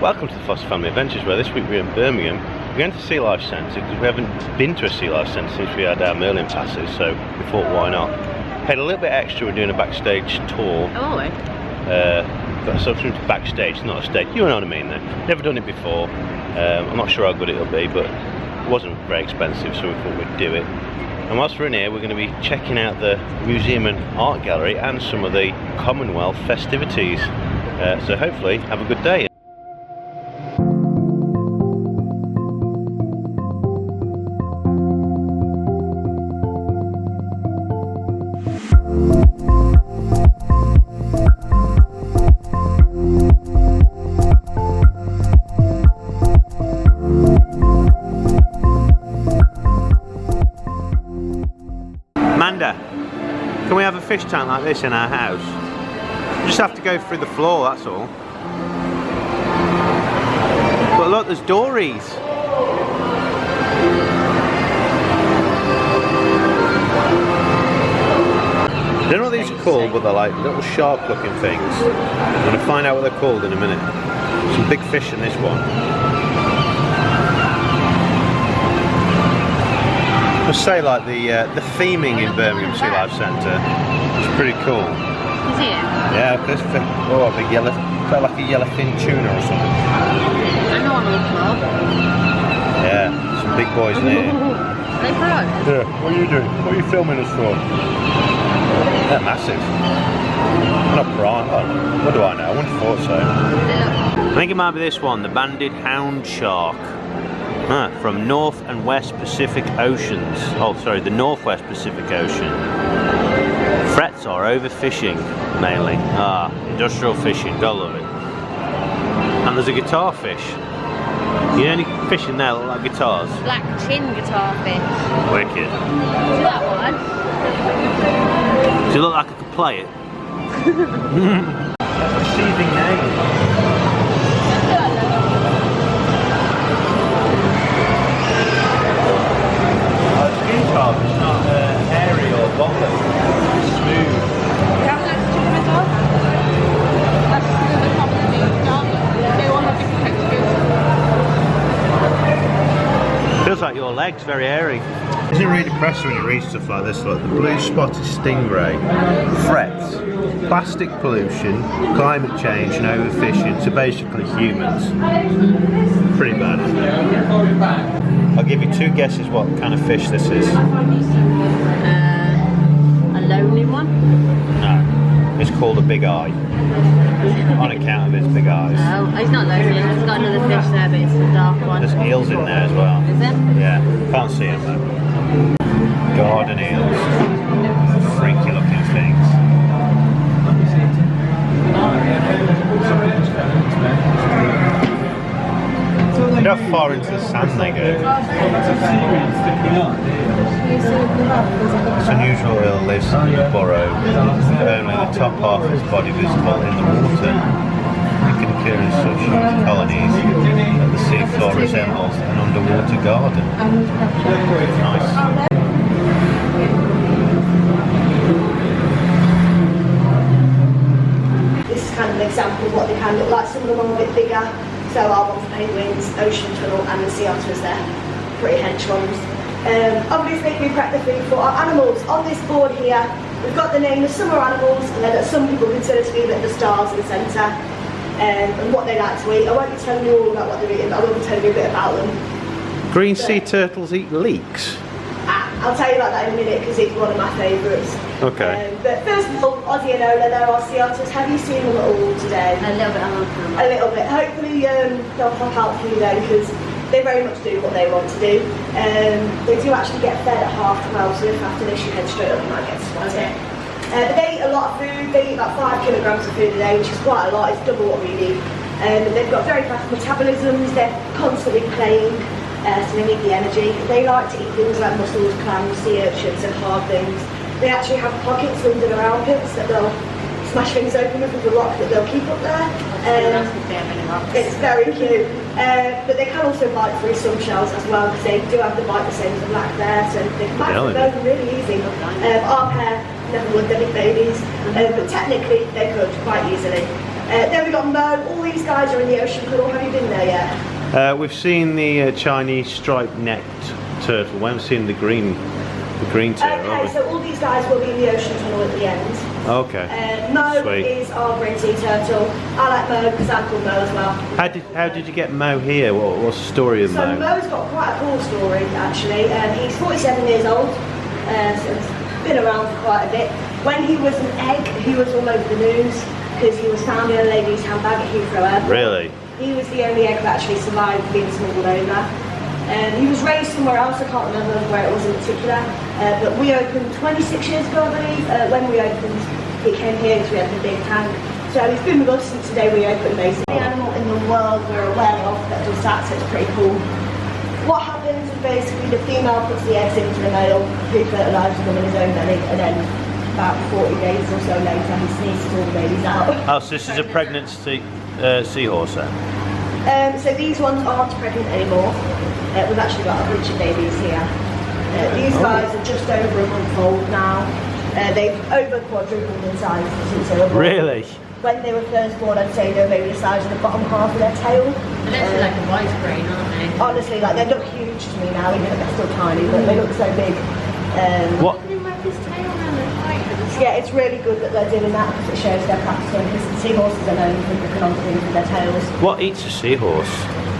Welcome to the Foster Family Adventures, where this week we're in Birmingham. We're going to Sealife Centre because we haven't been to a Sealife Centre since we had our Merlin passes, so we thought why not. Paid a little bit extra, we're doing a backstage tour. Oh, are we? Got ourselves into backstage, not a stage, you know what I mean then. Never done it before, I'm not sure how good it'll be, but it wasn't very expensive, so we thought we'd do it. And whilst we're in here, we're going to be checking out the museum and art gallery and some of the Commonwealth festivities. So hopefully, have a good day. Amanda, can we have a fish tank like this in our house? We just have to go through the floor, that's all. But look, there's dories. I don't know what these are called, but they're like little shark looking things. I'm going to find out what they're called in a minute. Some big fish in this one. I must say, like the theming in Birmingham Sealife Centre is pretty cool. Is it? Yeah, this thing. Oh, a big yellow, like a yellowfin tuna or something. I know one of them. Yeah, some big boys in here. Are they pro? Yeah, what are you doing? What are you filming us for? They're massive. They're not piranha. What do I know? I wouldn't have thought so. I think it might be this one, the banded hound shark. From North and West Pacific Oceans. Oh, sorry, the Northwest Pacific Ocean. Threats are overfishing, mainly. Industrial fishing, gotta love it. And there's a guitar fish. You know any fish in there that look like guitars? Black chin guitar fish. Wicked. See that one? Does it look like I could play it? Receiving name. It's not hairy or bothered, it's smooth. You have an extra chicken as well? That's the top of the meat, darling. They all have different textures. Feels like your legs, very hairy. Isn't it really depressing when you read stuff like this? Like the blue spotted stingray, threats, plastic pollution, climate change and overfishing, so basically humans. Pretty bad, isn't it? I'll give you two guesses what kind of fish this is. A lonely one? No, it's called a big eye. On account of its big eyes. Oh, it's not lonely, it's got another fish there, but it's a dark one. There's eels in there as well. Is it? Yeah, can't see them though. Garden eels. Freaky looking things. Look how far into the sand they go. It's unusual eel lives in a burrow, with only the top half of its body visible in the water. It can occur in such huge colonies that the seafloor resembles an underwater garden. Nice. This is kind of an example of what they can look like. Some of them are a bit bigger. So our one for penguins, ocean tunnel and the sea otters there. Pretty hench ones. Obviously we prep the food for our animals. On this board here we've got the name of some of our animals and then that some people consider to be the stars in the centre and what they like to eat. I won't be telling you all about what they're eating, but I will be telling you a bit about them. Green sea turtles eat leeks? I'll tell you about that in a minute because it's one of my favourites. Okay. But first of all, Ozzy and Ola, they're our sea otters. Have you seen them at all today? A little bit, A little bit. Hopefully they'll pop out for you then because they very much do what they want to do. They do actually get fed at 12:30, so if after this you head straight up you might get spotted. But they eat a lot of food. They eat about 5 kilograms of food a day, which is quite a lot. It's double what we do. They've got very fast metabolisms. They're constantly playing. So they need the energy. They like to eat things like mussels, clams, sea urchins and hard things. They actually have pockets under their armpits that they'll smash things open with a rock that they'll keep up there. It's very cute. But they can also bite through some shells as well because they do have the bite the same as the black bear, so they can bite through those really easy. Our pair never would, they're big babies, but technically they could quite easily. Then we got Mo. All these guys are in the ocean tunnel. Have you been there yet? We've seen the Chinese striped-necked turtle. We haven't seen the green turtle. Okay, so all these guys will be in the ocean tunnel at the end. Okay. Mo Sweet. is our green sea turtle. I like Mo because I'm called Mo as well. How did you get Mo here? What's the story of So Mo? Mo's got quite a cool story actually. He's 47 years old, so he's been around for quite a bit. When he was an egg, he was all over the news because he was found in a lady's handbag at Heathrow Airport. Really? He was the only egg that actually survived being smuggled over. He was raised somewhere else, I can't remember where it was in particular, but we opened 26 years ago, I believe. When we opened, he came here because we had the big tank. So he's been with us since the day we opened, basically. The animal in the world we're aware of that does that, so it's pretty cool. What happens is basically the female puts the eggs into the male, who fertilises them in his own belly, and then about 40 days or so later, he sneezes all the babies out. Oh, so this is a pregnant seahorse then? So these ones aren't pregnant anymore. We've actually got a bunch of babies here. These guys are just over a month old now. They've over quadrupled in size since they were born. Really? When they were first born, I'd say they were maybe the size of the bottom half of their tail. And they're like a widescreen, aren't they? Honestly, like they look huge to me now, even though they're still tiny, but they look so big. What? They wrap his tail around their height. Yeah, it's really good that they're doing that because it shows they're practicing, because seahorses are known for looking onto things with their tails. What eats a seahorse?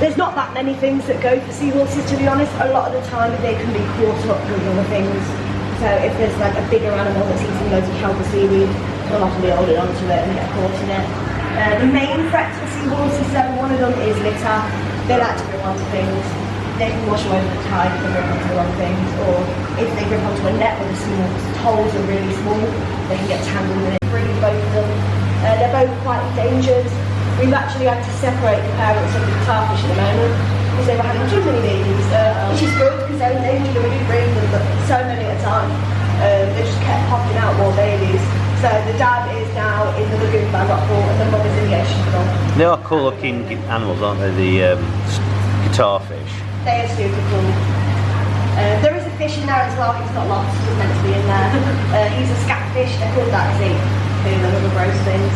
There's not that many things that go for seahorses, to be honest. A lot of the time they can be caught up with other things. So if there's like a bigger animal that's eating loads of kelp or seaweed, they'll often be holding onto it and get caught in it. The main threat to seahorses, though, one of them is litter. They like to grip onto things. They can wash away with the tide if they grip onto the wrong things, or if they grip onto a net where the holes are really small, they can get tangled in it. Breed both of them. They're both quite endangered. We've actually had to separate the parents of the starfish at the moment because they were having too many babies, which is good because they're endangered and we do breed them, but so many at a time. They just kept popping out more babies. So the dad is now in the lagoon by Rockpool and the mum is in the ocean tunnel. They are cool looking animals, aren't they? The guitarfish. They are super cool. There is a fish in there as well. He's not lost. He's meant to be in there. He's a scatfish. They're called that because they do the little gross things.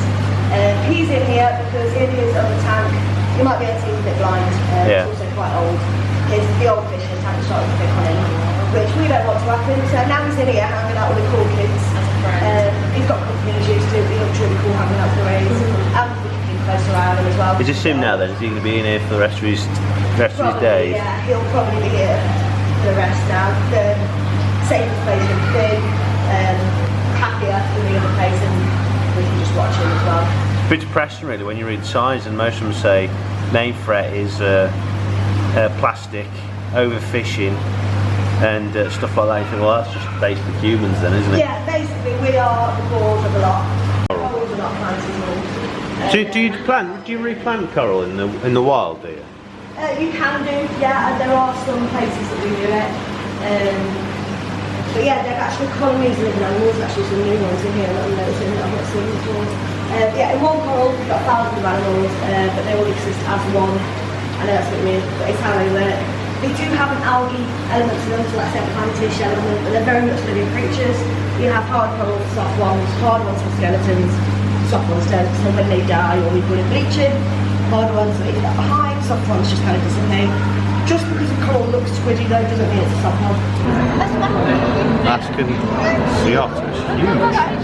He's in here because in his other tank, you might be able to see he's a bit blind. Yeah. He's also quite old. The old fish in the tank started to pick on him, which we don't want to happen. So now he's in here hanging out with the cool kids. He's got company as used to. He looks really cool hanging out for days. And we can keep close around him as well. Is this him now then? Is he going to be in here for the rest of his Probably, days? yeah, he'll probably be here for the rest now. The same place with Finn, happier than the other place, and we can just watch him as well. It's a bit depressing really when you read signs and most of them say main threat is plastic, overfishing and stuff like that. You think, well, that's just basically humans then, isn't it? Yeah, basically we are the cause of a lot. Corals are not planted. Do you replant coral in the wild, do you? You can do, yeah, and there are some places that do it. But yeah, they're actual colonies of living animals, actually some new ones in here that I'm noticing that I've not seen before. Yeah, in one coral we've got thousands of animals, but they all exist as one. I know that's a bit weird, but it's how they work. They do have an algae element to them, so that's their plantish element, but they're very much living creatures. You have hard corals, soft ones with skeletons, soft ones don't, so when they die or we put in bleaching, hard ones leave that behind, soft ones just kind of dissipate. Just because a coral looks squidgy though doesn't mean it's a soft one. Alaskan sea otter is huge.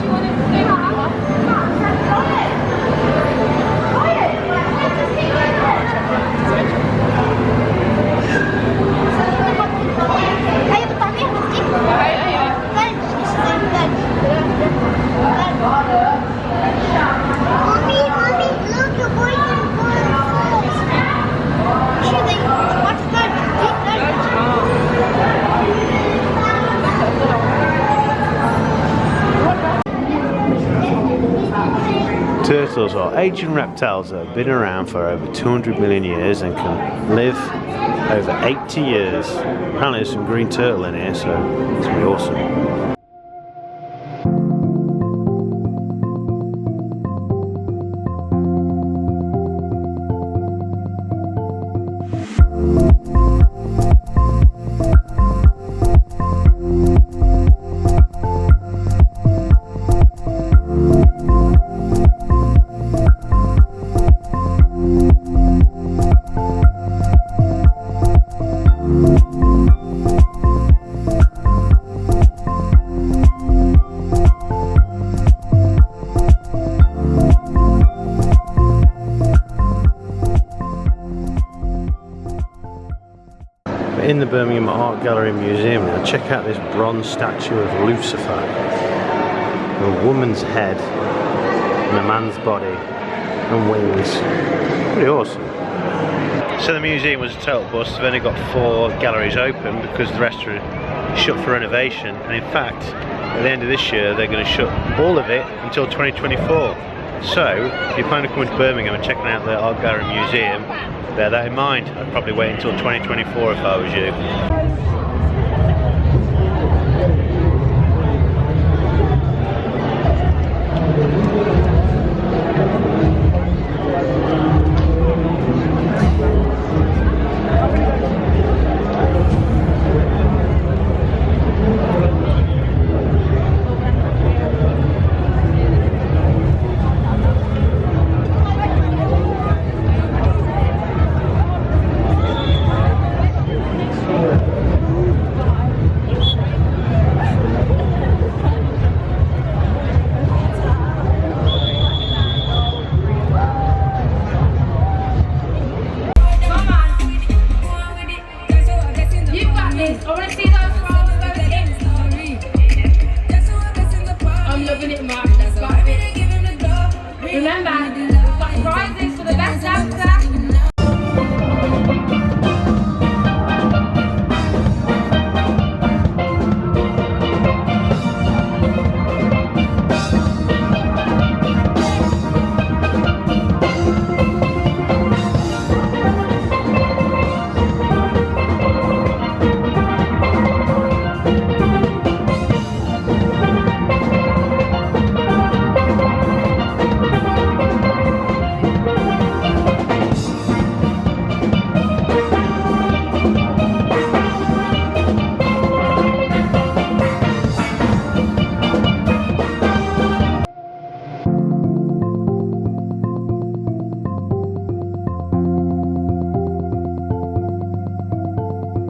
Turtles are ancient reptiles that have been around for over 200 million years and can live over 80 years. Apparently there's some green turtle in here, so it's going to be awesome. in the Birmingham Art Gallery Museum now. Check out this bronze statue of Lucifer. A woman's head and a man's body and wings. Pretty awesome. So the museum was a total bust. They've only got 4 galleries open because the rest are shut for renovation. And in fact, at the end of this year, they're going to shut all of it until 2024. So, if you plan to come to Birmingham and checking out the Art Gallery Museum, bear that in mind. I'd probably wait until 2024 if I was you.